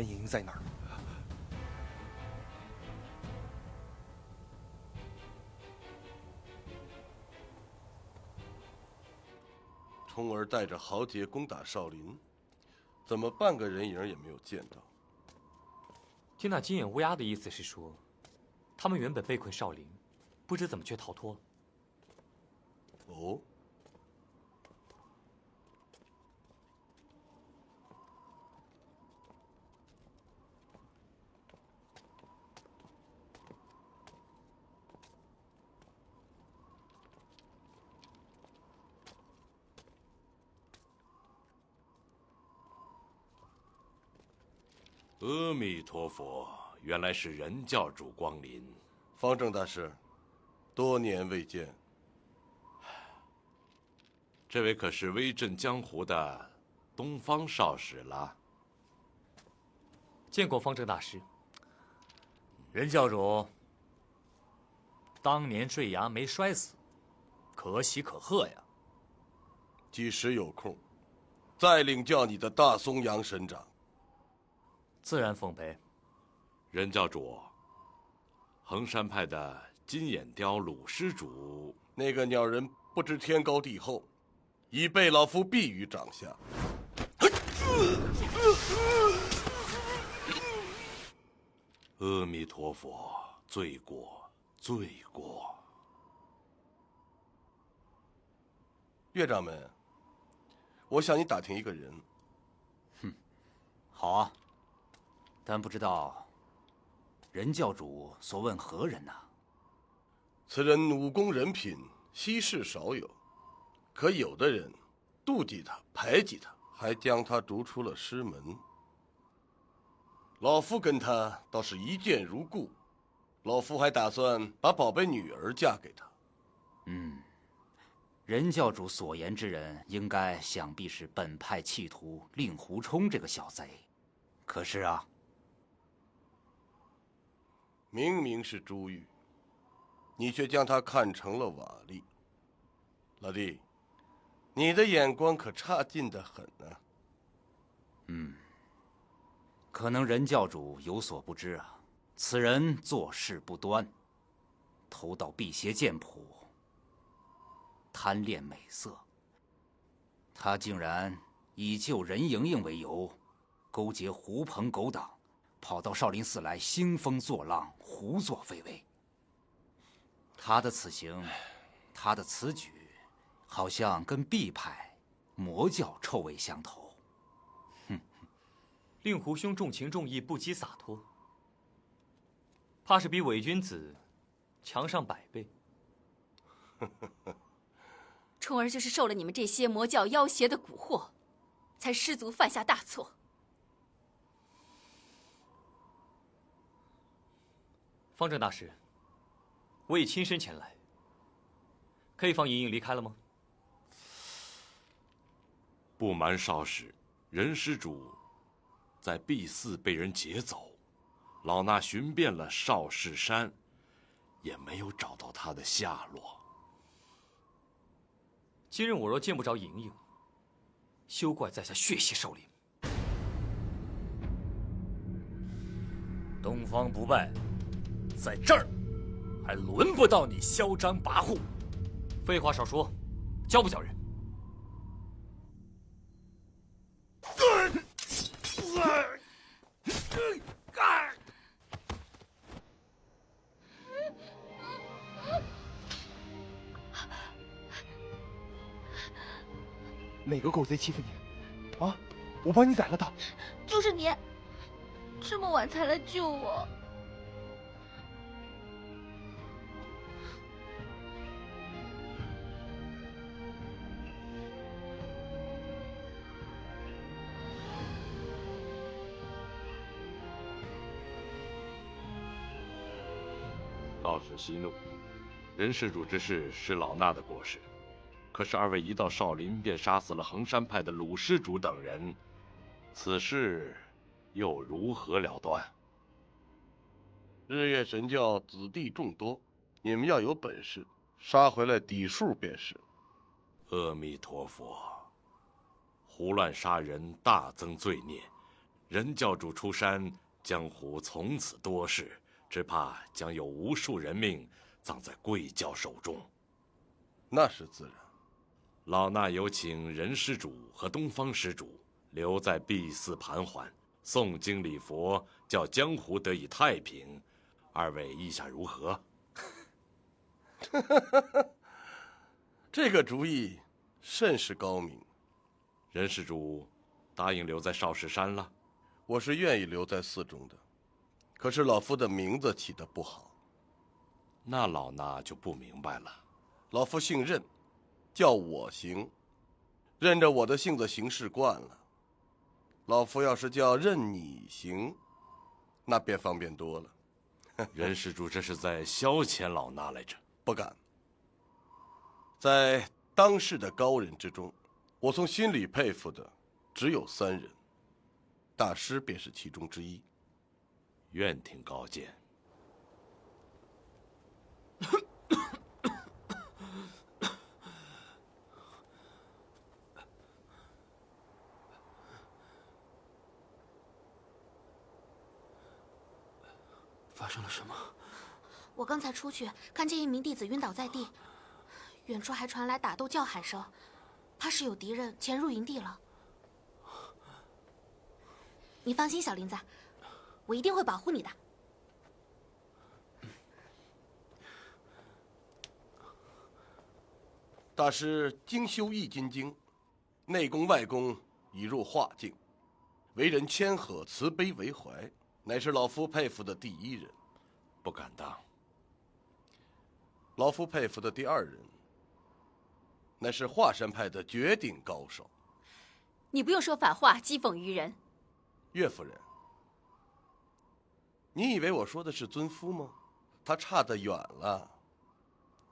人影在哪儿？冲儿带着豪杰攻打少林，怎么半个人影也没有见到？听那金眼乌鸦的意思是说，他们原本被困少林，不知怎么却逃脱了。哦。阿弥陀佛，原来是任教主光临。方正大师，多年未见。这位可是威震江湖的东方少使了。见过方正大师。任教主，当年坠崖没摔死，可喜可贺呀。几时有空，再领教你的大松阳神掌。自然奉陪。任教主，衡山派的金眼雕鲁施主，那个鸟人不知天高地厚，已被老夫毙于掌下。阿弥陀佛，罪过，罪过。岳掌门，我向你打听一个人。好啊，但不知道任教主所问何人呐？此人武功人品稀世少有，可有的人妒忌他、排挤他，还将他逐出了师门。老夫跟他倒是一见如故，老夫还打算把宝贝女儿嫁给他。任教主所言之人，应该想必是本派企图令狐冲这个小贼。可是啊，明明是珠玉，你却将他看成了瓦砾。老弟，你的眼光可差劲得很啊。可能任教主有所不知啊，此人做事不端，偷盗辟邪剑谱，贪恋美色。他竟然以救任盈盈为由，勾结狐朋狗党，跑到少林寺来兴风作浪，胡作非为。他的此行，他的此举，好像跟毕派、魔教臭味相投。令狐兄重情重义，不羁洒脱，怕是比伪君子强上100倍。冲儿就是受了你们这些魔教妖邪的蛊惑，才失足犯下大错。方正大师，我已亲身前来，可以放莹莹离开了吗？不瞒少使，任施主在碧寺被人劫走，老衲寻遍了少室山，也没有找到他的下落。今日我若见不着莹莹，休怪在下血洗少林。东方不败，在这儿还轮不到你嚣张跋扈。废话少说，教不教人？哪个狗贼欺负你？啊！我帮你宰了他。就是你，这么晚才来救我。道士息怒，任施主之事是老衲的过失。可是二位一到少林便杀死了衡山派的鲁施主等人，此事又如何了断？日月神教子弟众多，你们要有本事，杀回来抵数便是。阿弥陀佛，胡乱杀人大增罪孽，任教主出山，江湖从此多事，只怕将有无数人命葬在贵教手中。那是自然。老衲有请任施主和东方施主留在碧寺盘桓，诵经礼佛，叫江湖得以太平。二位意下如何？这个主意甚是高明。任施主答应留在少室山了？我是愿意留在寺中的，可是老夫的名字起得不好。那老衲就不明白了。老夫姓任，叫我行，任着我的性子行事惯了。老夫要是叫任你行，那便方便多了。任施主这是在消遣老衲来着。不敢。在当世的高人之中，我从心里佩服的只有3人，大师便是其中之一。愿听高见。发生了什么？我刚才出去看见一名弟子晕倒在地，远处还传来打斗叫喊声，怕是有敌人潜入营地了。你放心，小林子，我一定会保护你的。大师精修易筋经，内功外功已入化境，为人谦和慈悲为怀，乃是老夫佩服的第1人。不敢当。老夫佩服的第2人，乃是华山派的绝顶高手。你不用说反话讥讽于人。岳夫人，你以为我说的是尊夫吗？他差得远了。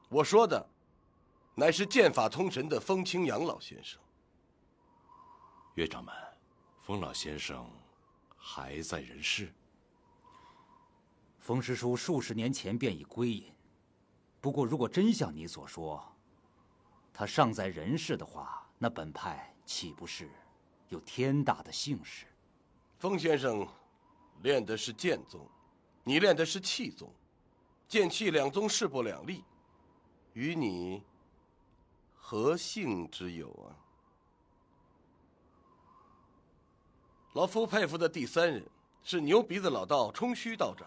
我说的乃是剑法通神的风清扬老先生。岳掌门，风老先生还在人世？风师叔数十年前便已归隐，不过如果真像你所说，他尚在人世的话，那本派岂不是有天大的幸事？风先生练的是剑宗，你练的是气宗，剑气两宗势不两立，与你何幸之有啊？老夫佩服的第3人是牛鼻子老道冲虚道长，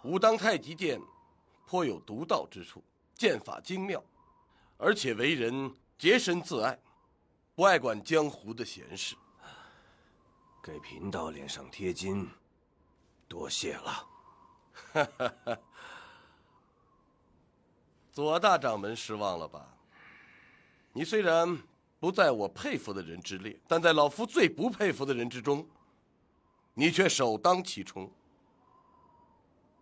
武当太极剑颇有独到之处，剑法精妙，而且为人洁身自爱，不爱管江湖的闲事。给贫道脸上贴金，多谢了。左大掌门失望了吧？你虽然不在我佩服的人之列，但在老夫最不佩服的人之中，你却首当其冲。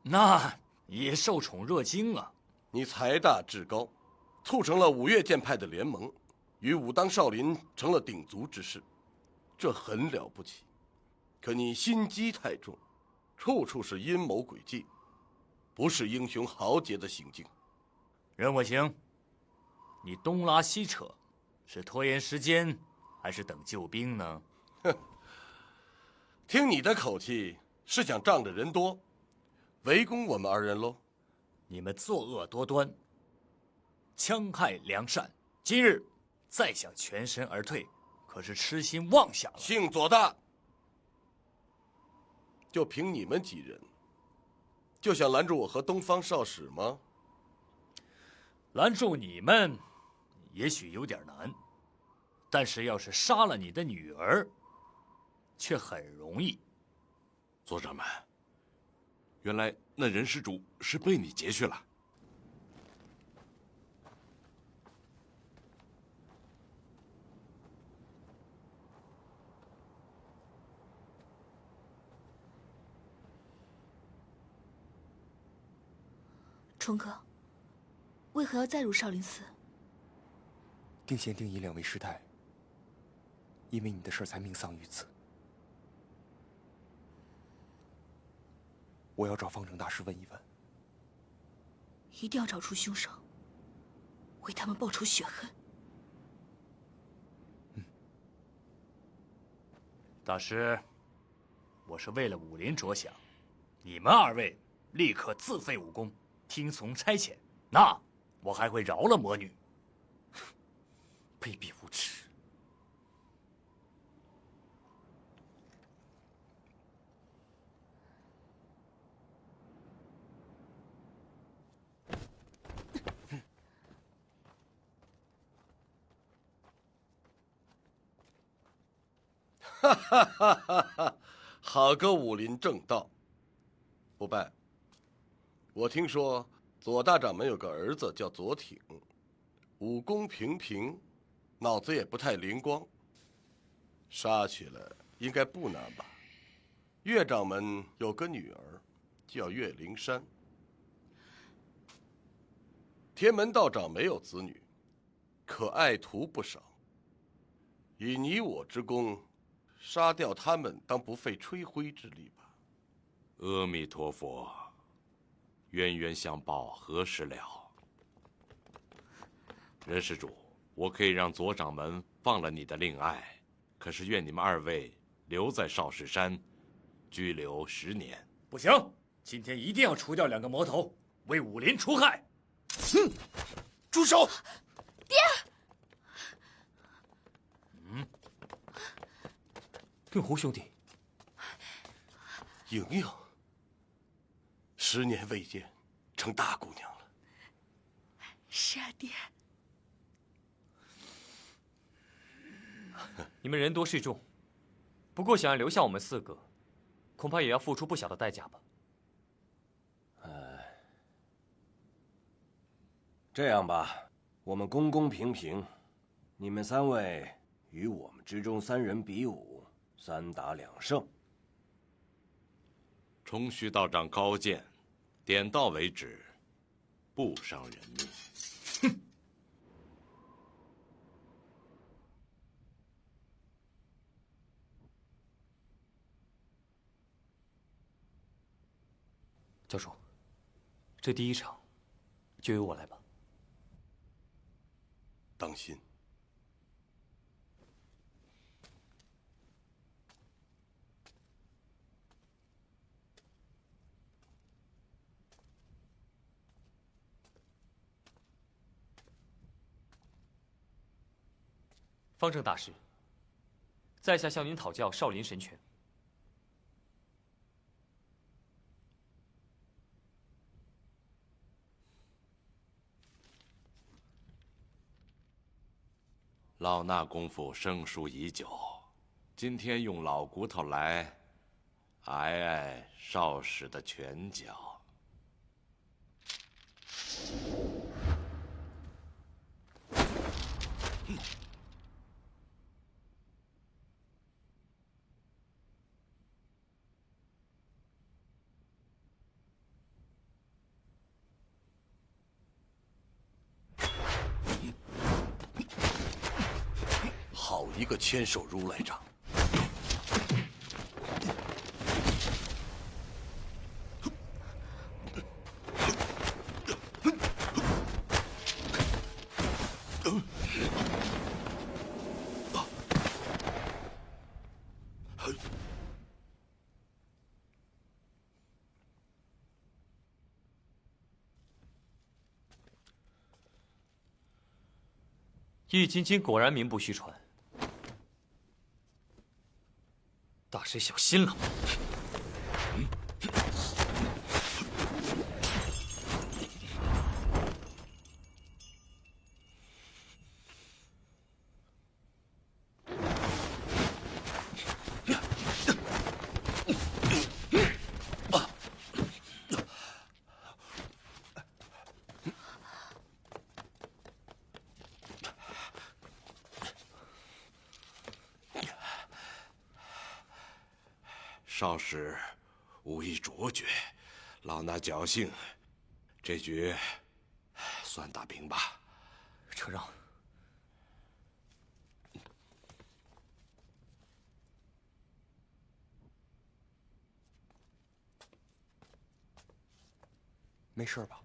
那也受宠若惊啊！你才大志高，促成了五岳剑派的联盟，与武当少林成了鼎足之势，这很了不起。可你心机太重，处处是阴谋诡计，不是英雄豪杰的行径。任我行，你东拉西扯，是拖延时间，还是等救兵呢？听你的口气，是想仗着人多，围攻我们2人喽？你们作恶多端，戕害良善，今日再想全身而退，可是痴心妄想了。姓左大，就凭你们几人，就想拦住我和东方少使吗？拦住你们，也许有点难，但是要是杀了你的女儿，却很容易。左掌门，原来那任施主是被你劫去了。冲哥，为何要再入少林寺？定贤、定仪2位师太，因为你的事才命丧于此。我要找方正大师问一问。一定要找出凶手，为他们报仇雪恨。大师，我是为了武林着想。你们二位立刻自废武功，听从差遣，那我还会饶了魔女。卑鄙无耻！哈哈哈哈哈！好个武林正道！不败，我听说左大掌门有个儿子叫左挺，武功平平，脑子也不太灵光。杀起来应该不难吧？岳掌门有个女儿，叫岳灵珊。天门道长没有子女，可爱徒不少。以你我之功，杀掉他们当不费吹灰之力吧。阿弥陀佛，冤冤相报何时了？任施主，我可以让左掌门放了你的令爱，可是愿你们二位留在少室山，拘留10年。不行，今天一定要除掉2个魔头，为武林除害。哼，住手！爹。令狐兄弟，莹莹，10年未见，成大姑娘了。是啊，爹。你们人多势众，不过想要留下我们4个，恐怕也要付出不小的代价吧。这样吧，我们公公平平，你们3位与我们之中3人比武，3打2胜。冲虚道长高见，点到为止，不伤人命。哼！教主，这第1场就由我来吧。当心。方正大师，在下向您讨教少林神拳。老衲功夫生疏已久，今天用老骨头来挨挨少使的拳脚。好一个千手如来掌！易筋经果然名不虚传，大师小心了。少使武艺卓绝，老衲侥幸，这局算打平吧。承让。没事吧？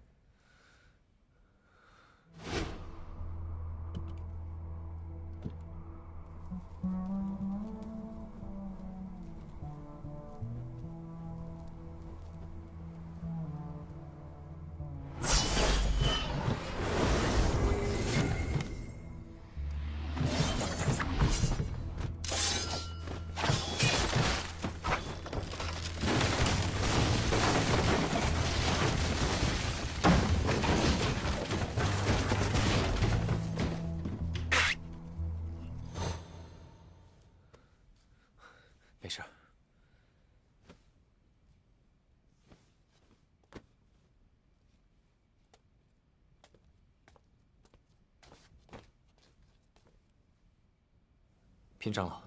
平长老，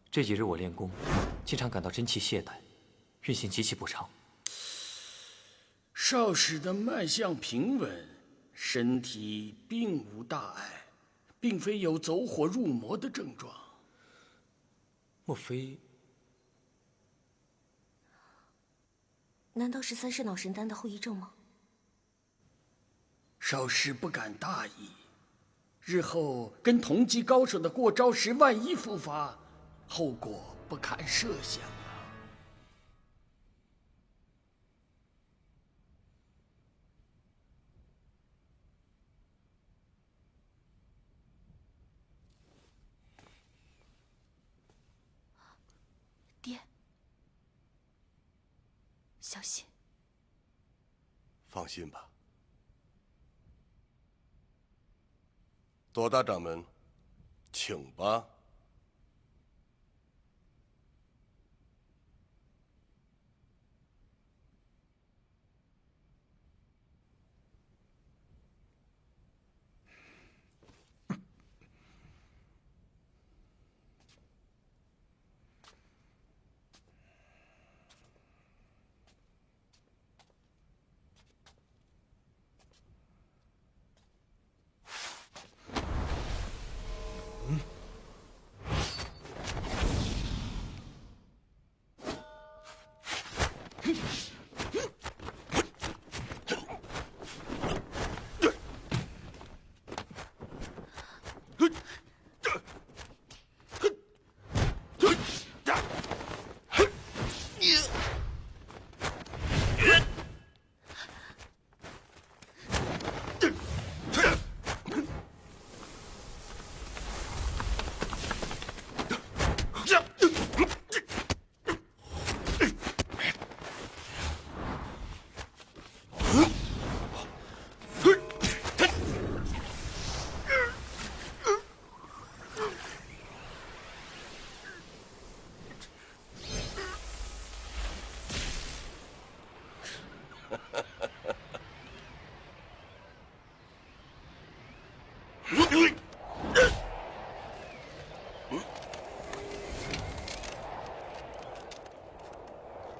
这几日我练功，经常感到真气懈怠，运行极其不畅。少使的脉象平稳，身体并无大碍，并非有走火入魔的症状。莫非？难道是三世脑神丹的后遗症吗？少使不敢大意，日后跟同级高手的过招时，万一复发，后果不堪设想啊！爹，小心。放心吧。左大掌门，请吧。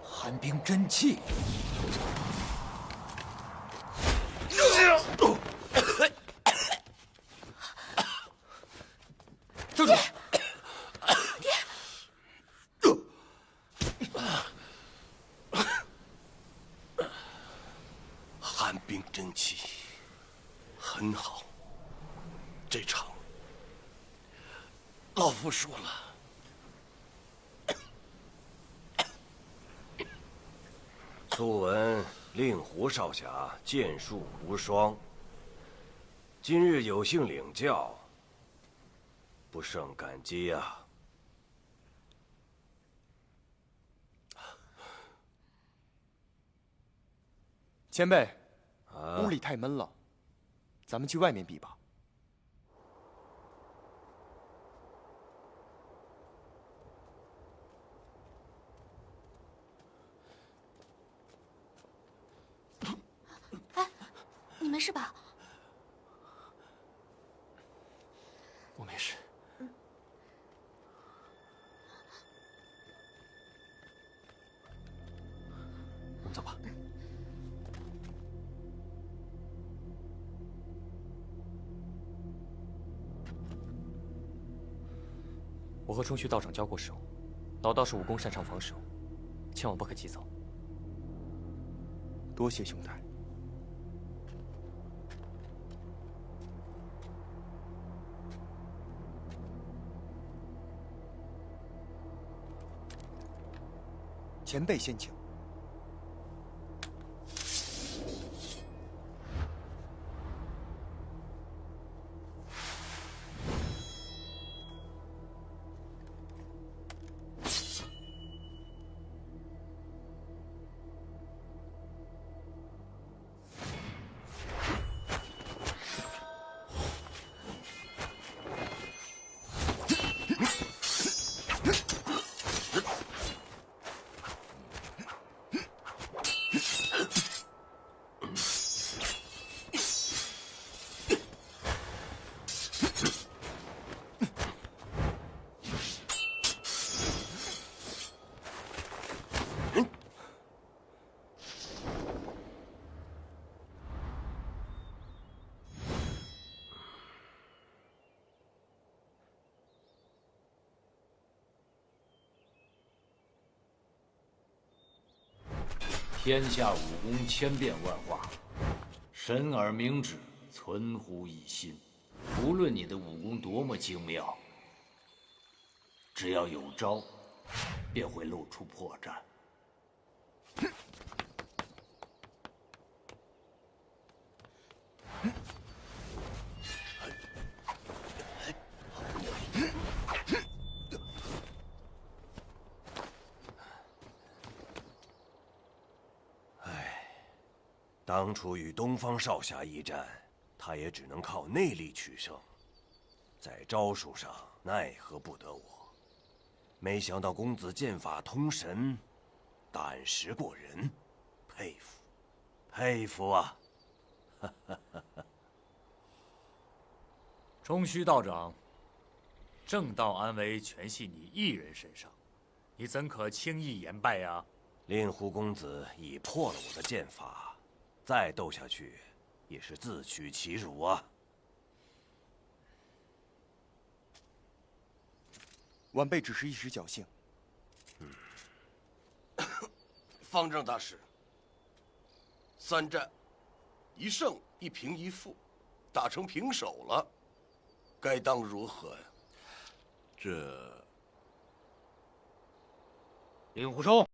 寒冰真气。救主！寒冰真气，很好。这场，老夫输了。初闻令狐少侠剑术无双，今日有幸领教，不胜感激啊！前辈，屋里太闷了，咱们去外面比吧。你没事吧？我没事。我们走吧。我和冲虚道长交过手，老道士武功擅长防守，千万不可急躁。多谢兄台。前辈先请。天下武功千变万化，神而明之，存乎一心。无论你的武功多么精妙，只要有招，便会露出破绽。当初与东方少侠一战，他也只能靠内力取胜，在招数上奈何不得我。没想到公子剑法通神，胆识过人，佩服，佩服啊！冲虚道长，正道安危全系你一人身上，你怎可轻易言败呀？令狐公子已破了我的剑法。再斗下去，也是自取其辱啊！晚辈只是一时侥幸。方正大师，3战1胜1平1负，打成平手了，该当如何呀？令狐冲。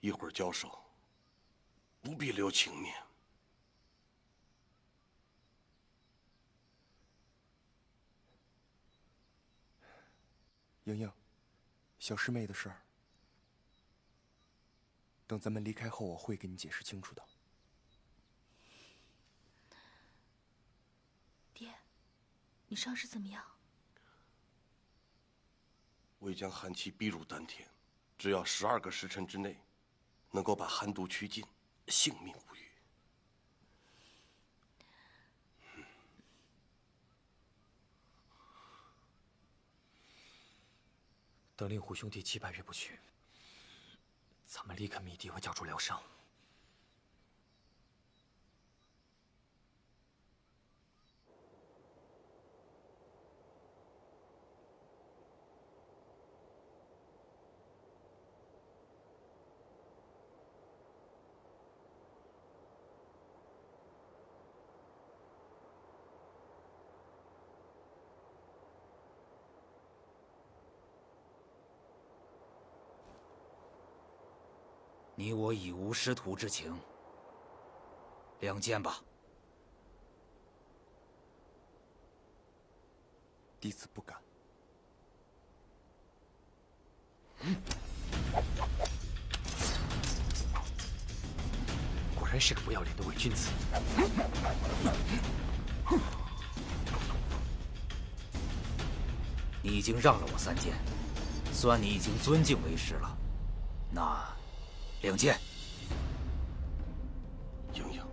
一会儿交手，不必留情面。莹莹，小师妹的事儿，等咱们离开后，我会给你解释清楚的。爹，你伤势怎么样？我已将寒气逼入丹田，只要12个时辰之内，能够把寒毒驱尽，性命无虞。等令狐兄弟7、8月不去，咱们立刻密地为教主疗伤。你我已无师徒之情，亮剑吧。弟子不敢。果然是个不要脸的伪君子。你已经让了我3剑，算你已经尊敬为师了。那，亮剑。莹莹，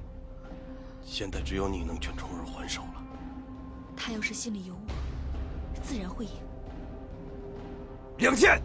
现在只有你能劝冲儿还手了。他要是心里有我，自然会赢。亮剑。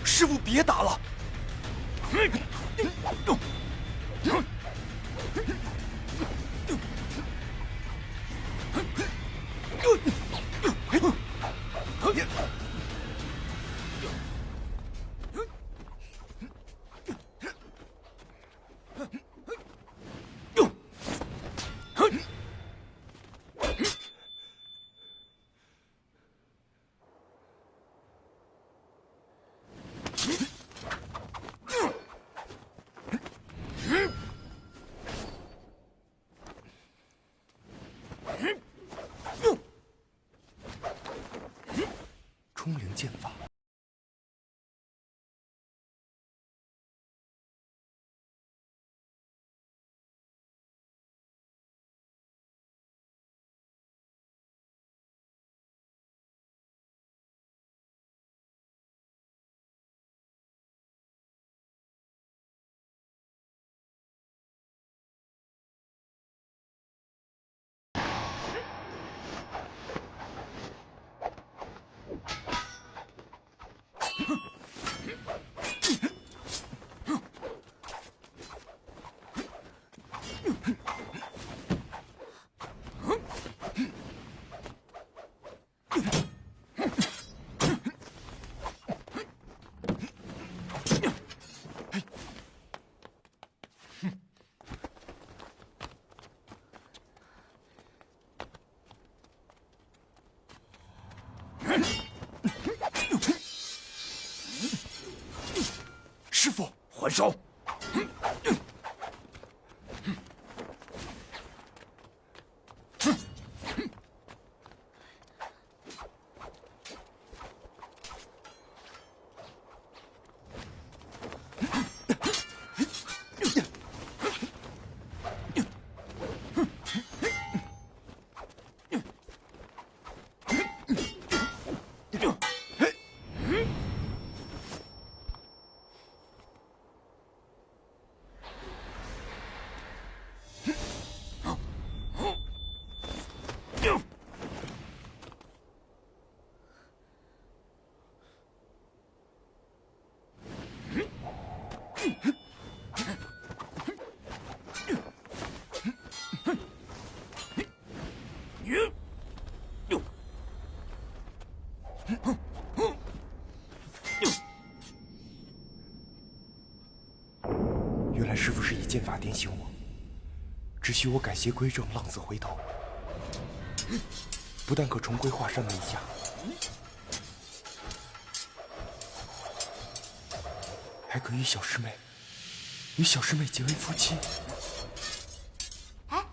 师傅，别打了！冲灵剑法。师傅，还手！原来师父是以剑法点醒我，只需我改邪归正，浪子回头，不但可重归华山为家，还可与小师妹结为夫妻。哎，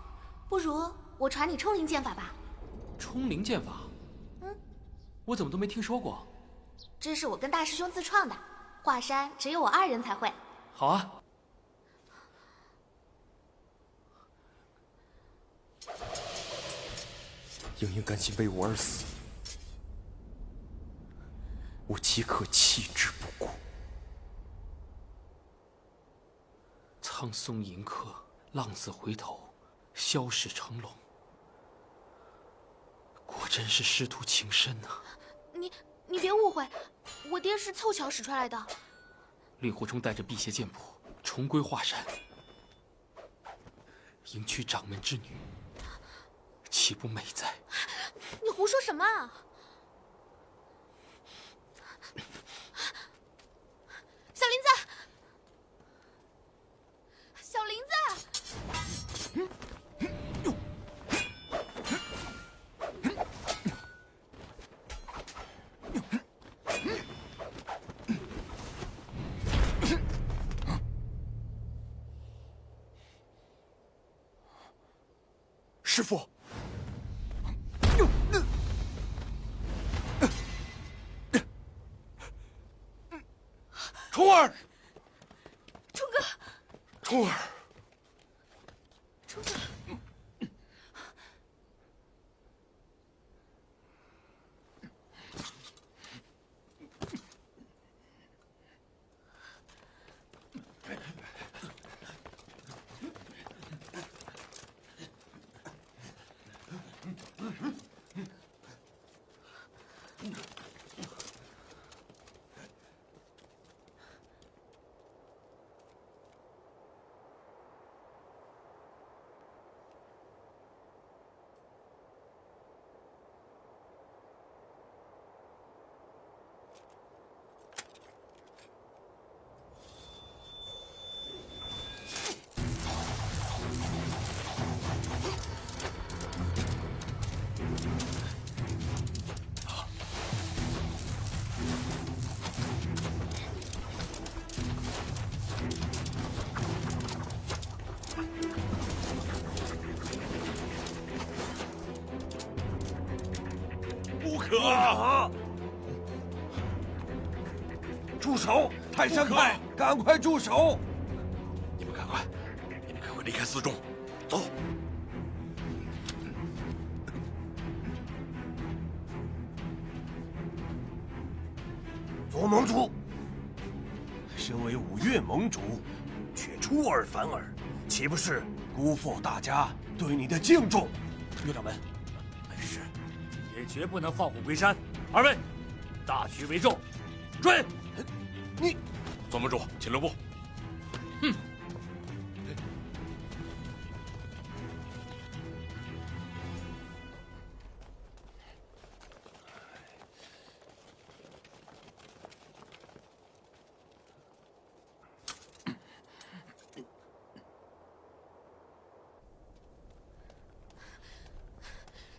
不如我传你冲灵剑法吧。冲灵剑法？我怎么都没听说过。这是我跟大师兄自创的，华山只有我2人才会。好啊。莹莹甘心为我而死，我岂可弃之不顾？苍松迎客，浪子回头，消逝成龙，果真是师徒情深啊！你别误会，我爹是凑巧使出来的。令狐冲带着辟邪剑谱重归华山，迎娶掌门之女，岂不美哉？你胡说什么啊！小林子，小林子！师父，冲儿，冲哥，冲儿，冲哥，不可！住手！泰山派，赶快住手！你们赶快离开寺中，走！左盟主，身为五岳盟主，却出尔反尔，岂不是辜负大家对你的敬重？岳掌门，本师也绝不能放虎归山。二位，大局为重，追！你，左盟主，请留步。哼！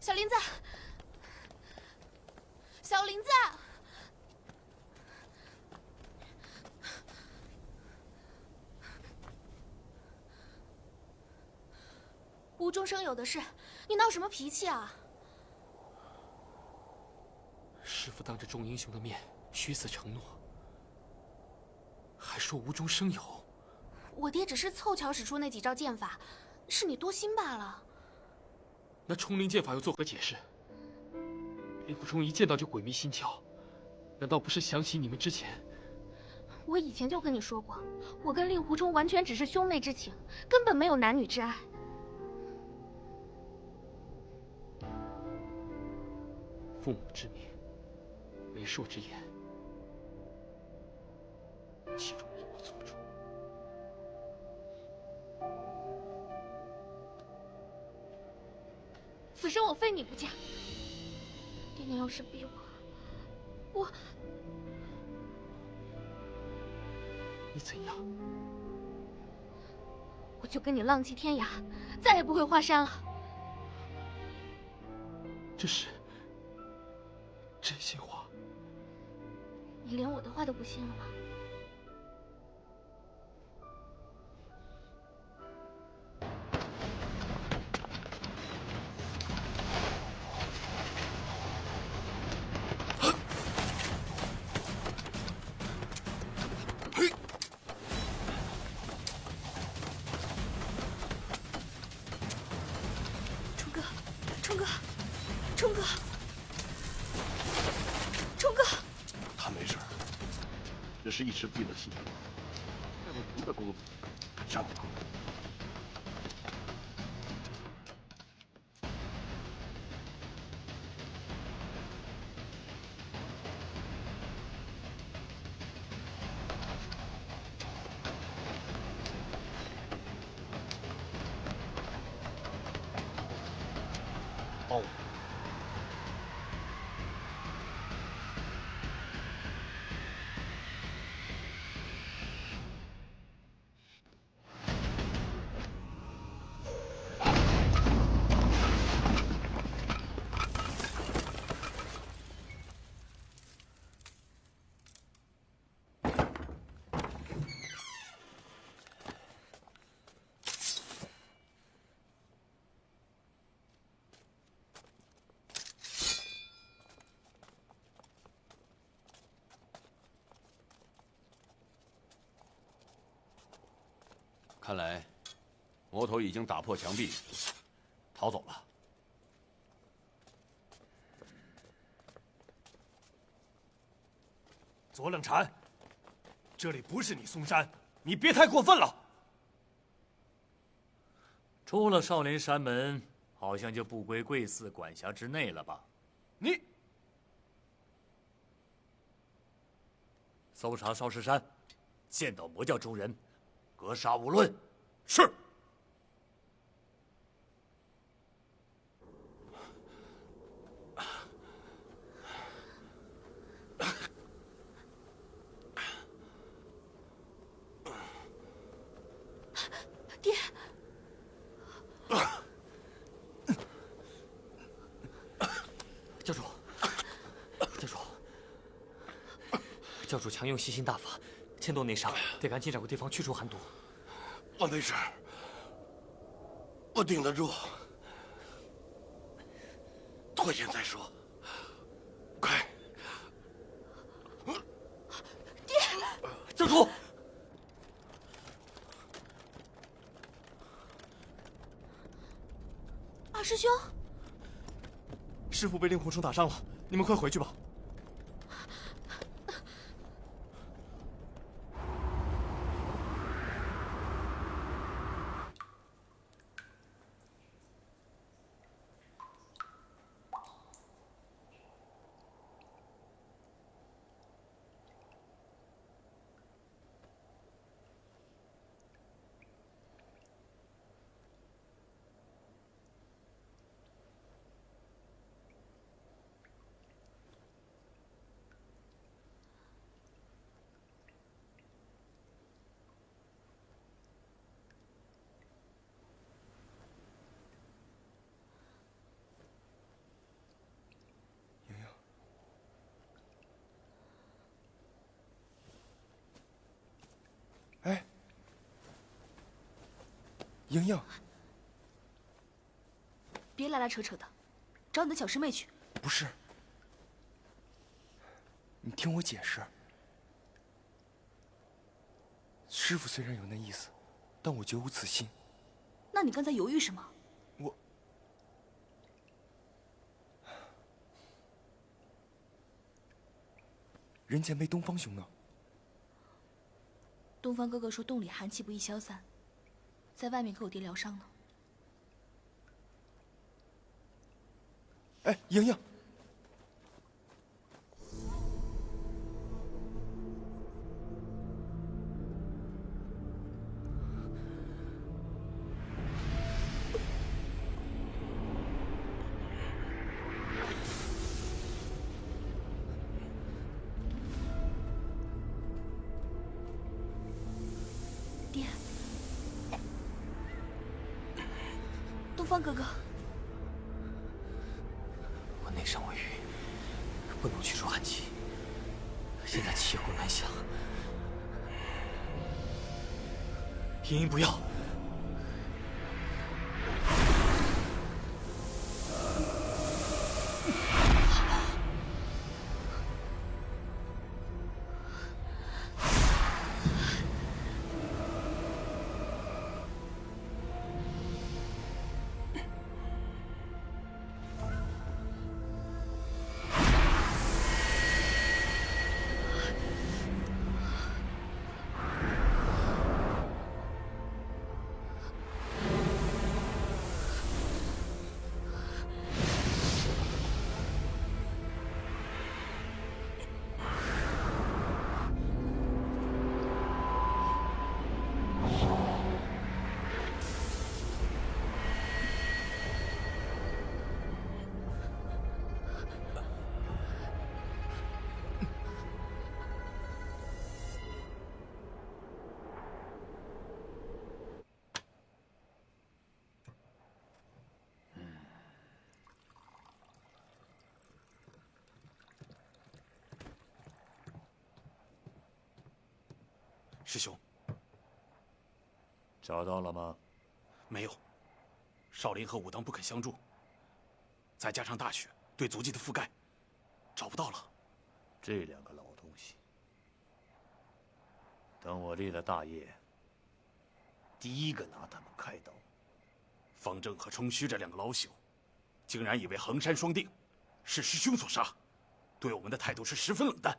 小林子，小林子，无中生有的事，你闹什么脾气啊？师父当着众英雄的面许死承诺，还说无中生有。我爹只是凑巧使出那几招剑法，是你多心罢了。那冲灵剑法又作何解释？令狐冲一见到就鬼迷心窍，难道不是想起你们之前？我以前就跟你说过，我跟令狐冲完全只是兄妹之情，根本没有男女之爱。父母之命，媒妁之言，其中有我做主。此生我非你不嫁。爹娘要是逼我，你怎样？我就跟你浪迹天涯，再也不回华山了。这是真心话。你连我的话都不信了吗？他没事，只是一时闭了气。带了毒的公子，上吧。哦。看来，魔头已经打破墙壁，逃走了。左冷禅，这里不是你嵩山，你别太过分了。出了少林山门，好像就不归贵寺管辖之内了吧？你搜查少室山，见到魔教中人，格杀勿论。是。爹。教主，教主，教主强用吸心大法，牵动内伤，得赶紧找个地方去除寒毒。我没事，我顶得住。脱险再说，快！爹，教主，二师兄，师父被令狐冲打伤了，你们快回去吧。哎，莹莹，别拉拉扯扯的，找你的小师妹去。不是，你听我解释。师傅虽然有那意思，但我绝无此心。那你刚才犹豫什么？人前辈东方兄呢？东方哥哥说洞里寒气不易消散，在外面给我爹疗伤呢。哎，莹莹，方哥哥，我内伤未愈，不能驱除寒气。现在骑虎难下。茵茵，不要！师兄，找到了吗？没有。少林和武当不肯相助，再加上大雪对足迹的覆盖，找不到了。这两个老东西，等我立了大业，第一个拿他们开刀。方正和冲虚这两个老朽，竟然以为衡山双定是师兄所杀，对我们的态度是十分冷淡。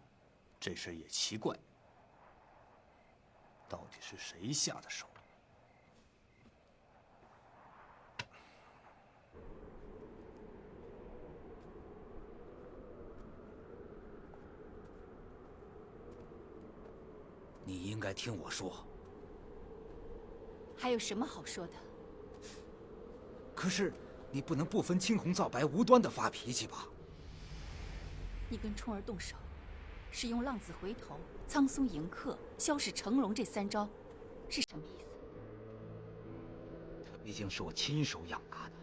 这事也奇怪。到底是谁下的手？你应该听我说。还有什么好说的？可是你不能不分青红皂白无端的发脾气吧？你跟冲儿动手，使用浪子回头、苍松迎客、消逝成龙这3招，是什么意思？他毕竟是我亲手养大的。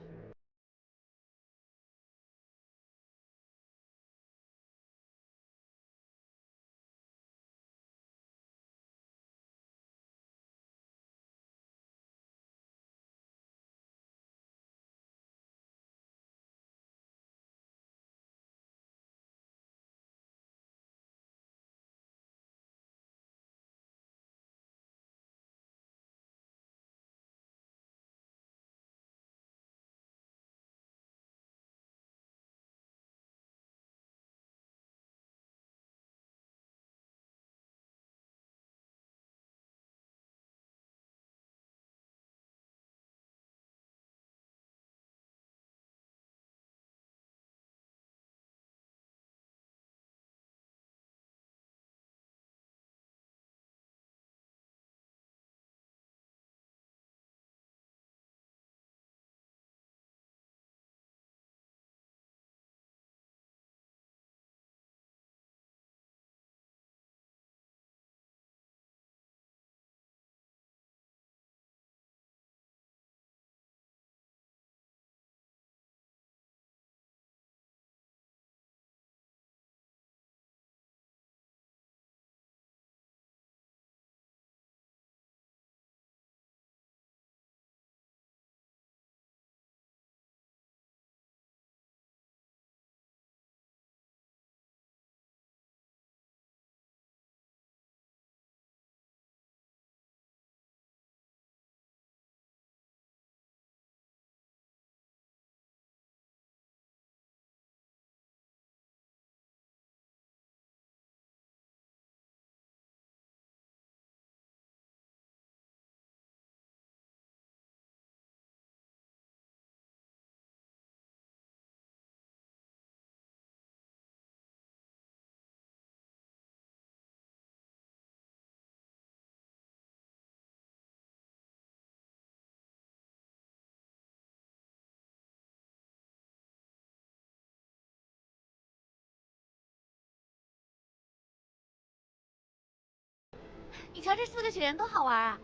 你瞧这4个雪人多好玩啊！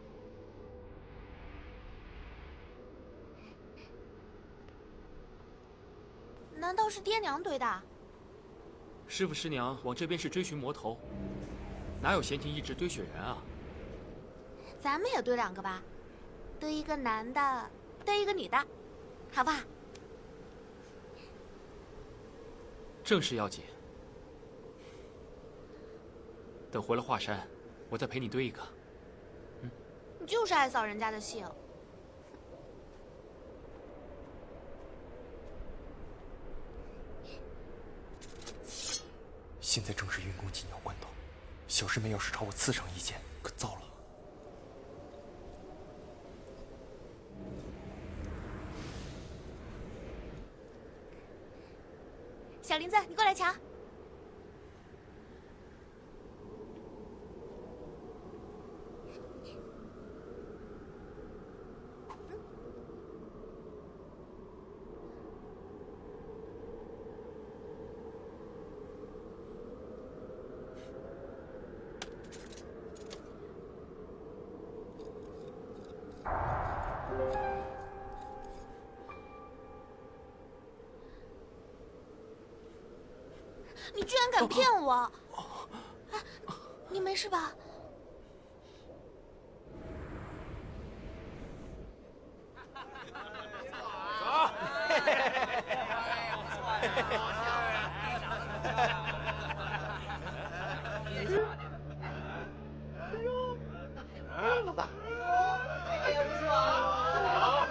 难道是爹娘堆的？师傅师娘往这边是追寻魔头，哪有闲情逸致堆雪人啊？咱们也堆2个吧，堆一个男的，堆一个女的，好不好？正事要紧，等回了华山，我再陪你堆一个。你就是爱扫人家的兴。现在正是运功紧要关头，小师妹要是朝我刺上一剑，可糟了。小林子，你过来瞧。你居然敢骗我！哎，你没事吧？老大，也不错啊。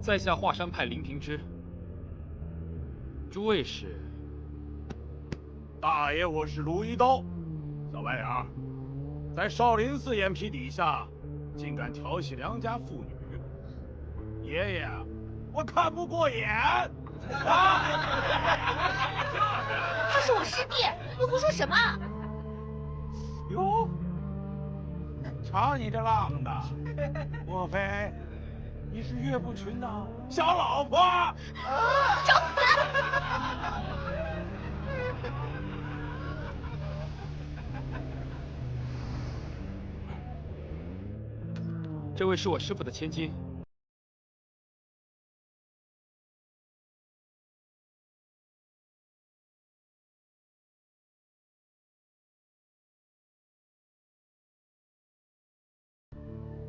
在下华山派林平之，诸位是？大爷，我是卢一刀。小白脸儿，在少林寺眼皮底下，竟敢调戏良家妇女，爷爷，我看不过眼。他是我师弟，你胡说什么？哟，瞧你这浪的，莫非你是岳不群的小老婆？找死！这位是我师父的千金。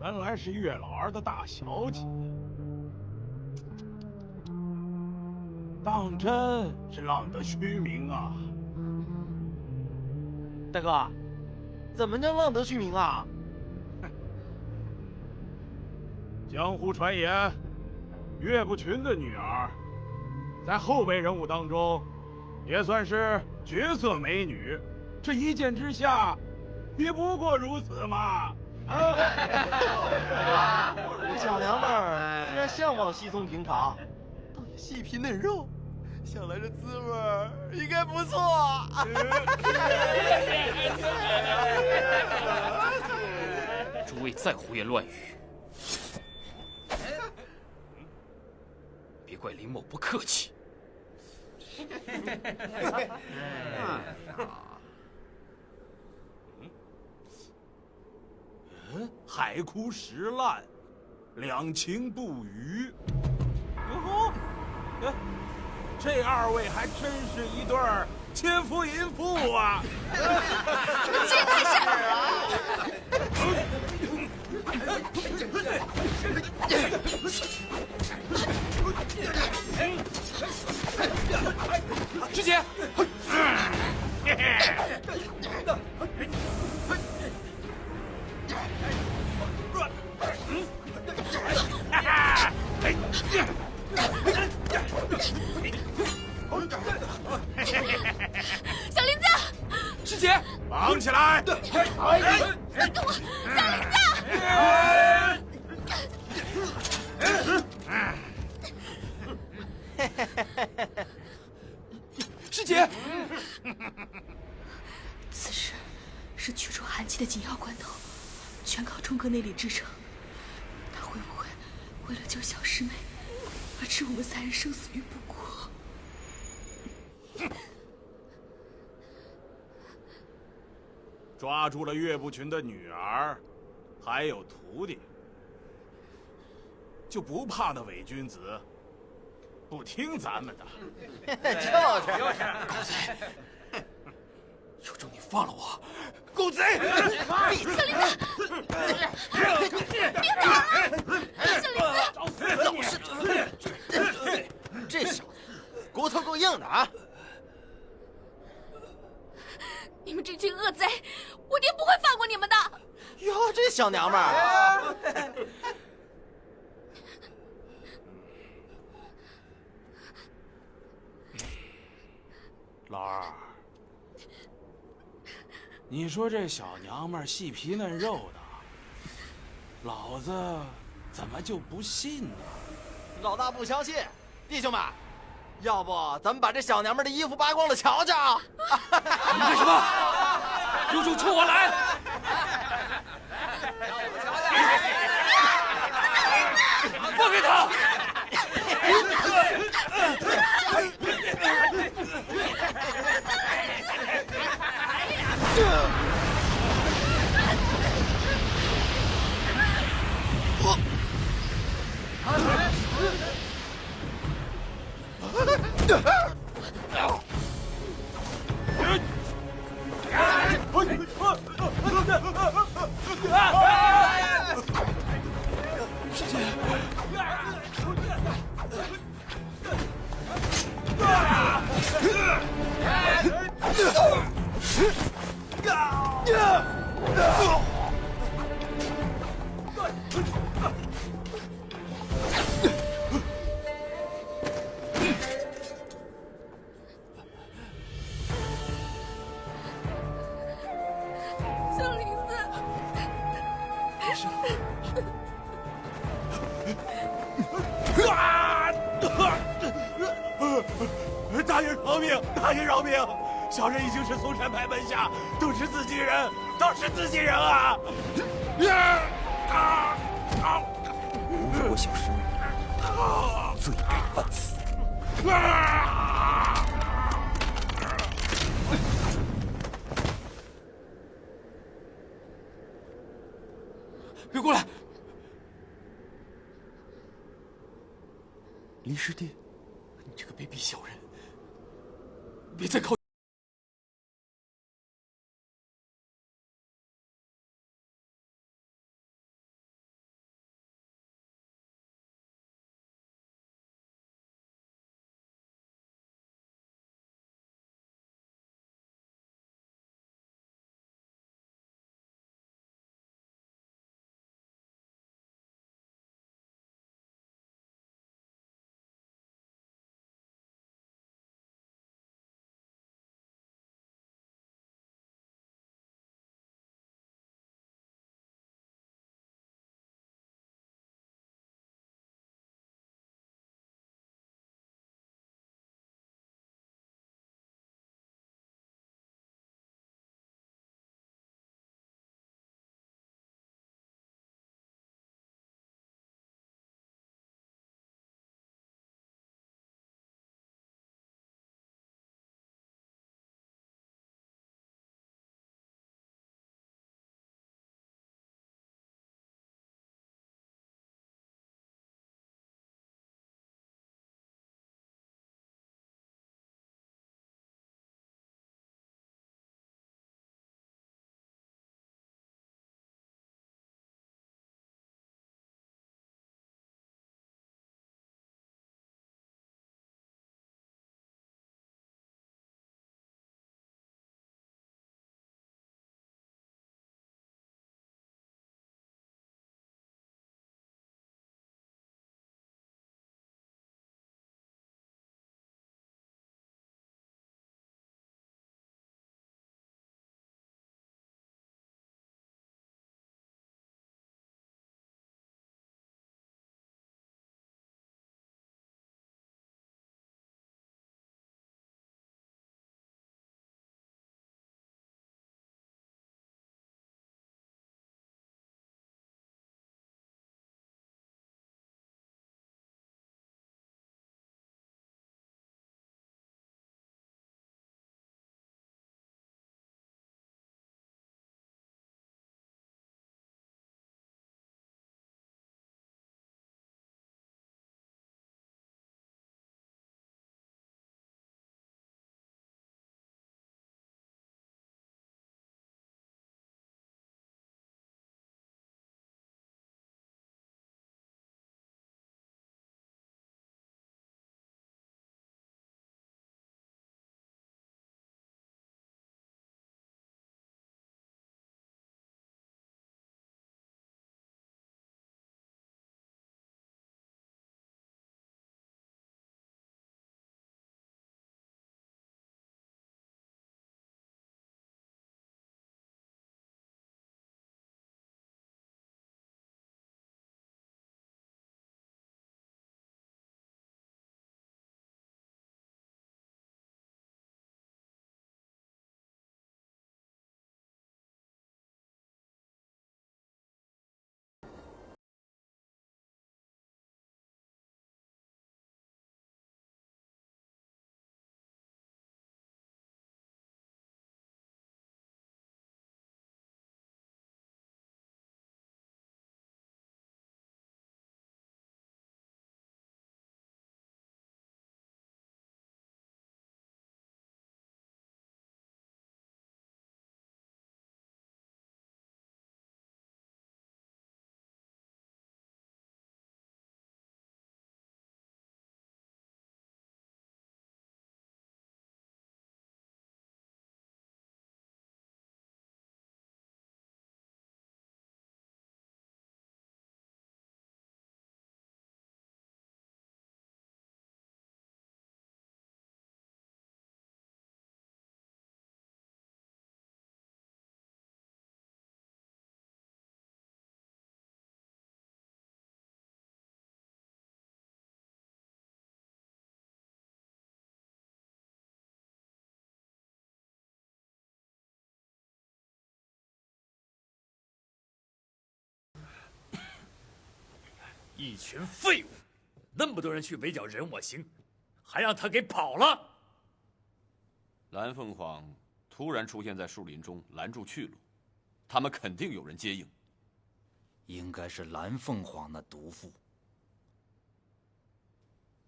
原来是岳老儿的大小姐，当真是浪得虚名啊！大哥，怎么叫浪得虚名啊？江湖传言，岳不群的女儿，在后辈人物当中，也算是绝色美女。这一见之下，也不过如此嘛。小娘们儿虽然相貌稀松平常，倒也细皮嫩肉，想来这滋味应该不错。诸位再胡言乱语，别怪林某不客气。海枯石烂，两情不渝。哟吼，这二位还真是一对奸夫淫妇啊！你们欺人太甚！师姐。小林子，师姐，绑起来！放开我，小林子！师姐，此事是驱除寒气的紧要关头，全靠冲哥内力支撑。他会不会为了救小师妹而置我们3人生死于不顾？抓住了岳不群的女儿，还有徒弟，就不怕那伪君子不听咱们的？就是狗贼！有种你放了我！狗贼！李司令子，别打了！李司令子，老是这小子骨头够硬的啊！你们这群恶贼，我爹不会放过你们的。哟，这小娘们儿，老二，你说这小娘们儿细皮嫩肉的，老子怎么就不信呢？老大不相信，弟兄们，要不咱们把这小娘们儿的衣服扒光了瞧瞧？你干什么？有种冲我来！放开他！师姐，小林子，没事。大人饶命！大人饶命！小人已经是嵩山派门下，都是自己人，都是自己人啊！侮辱我小师妹，罪该万死。别过来！李师弟，你这个卑鄙小人，别再靠！一群废物，那么多人去围剿任我行，还让他给跑了。蓝凤凰突然出现在树林中，拦住去路，他们肯定有人接应。应该是蓝凤凰那毒妇。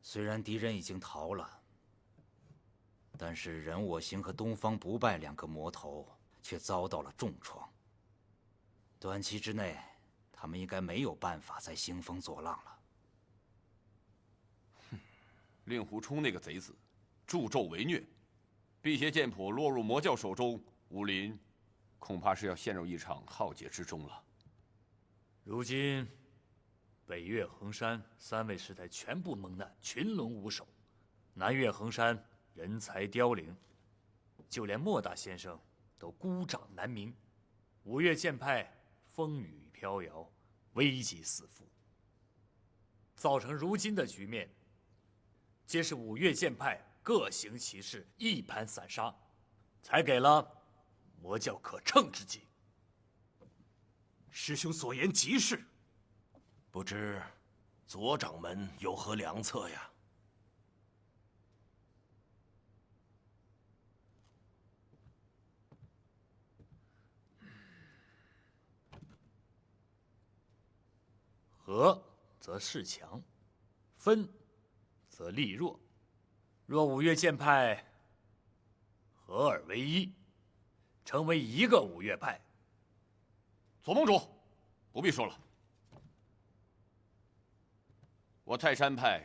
虽然敌人已经逃了，但是任我行和东方不败两个魔头却遭到了重创。短期之内，他们应该没有办法再兴风作浪了。令狐冲那个贼子，助纣为虐，辟邪剑谱落入魔教手中，武林恐怕是要陷入一场浩劫之中了。如今，北岳衡山3位师太全部蒙难，群龙无首；南岳衡山人才凋零，就连莫大先生都孤掌难鸣。五岳剑派风雨飘摇，危机四伏，造成如今的局面，皆是五岳剑派各行其事，一盘散沙，才给了魔教可乘之机。师兄所言极是，不知左掌门有何良策呀？合则势强，分则力弱。若五岳剑派合二为一，成为一个五岳派。左盟主，不必说了。我泰山派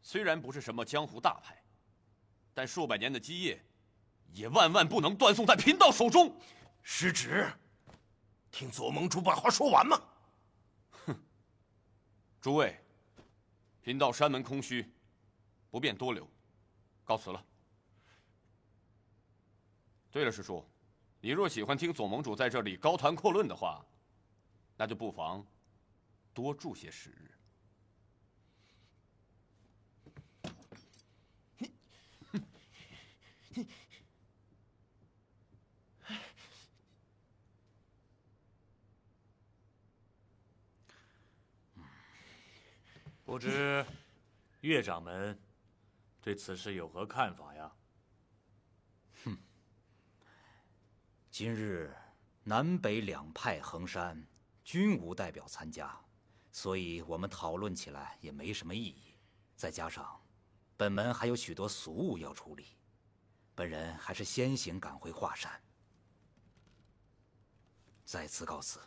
虽然不是什么江湖大派，但数百年的基业，也万万不能断送在贫道手中。失职，听左盟主把话说完嘛。哼，诸位，贫道山门空虚，不便多留，告辞了。对了，师叔，你若喜欢听左盟主在这里高谈阔论的话，那就不妨多住些时日。不知岳掌门对此事有何看法呀？哼，今日南北两派衡山均无代表参加，所以我们讨论起来也没什么意义。再加上本门还有许多俗务要处理，本人还是先行赶回华山。再次告辞。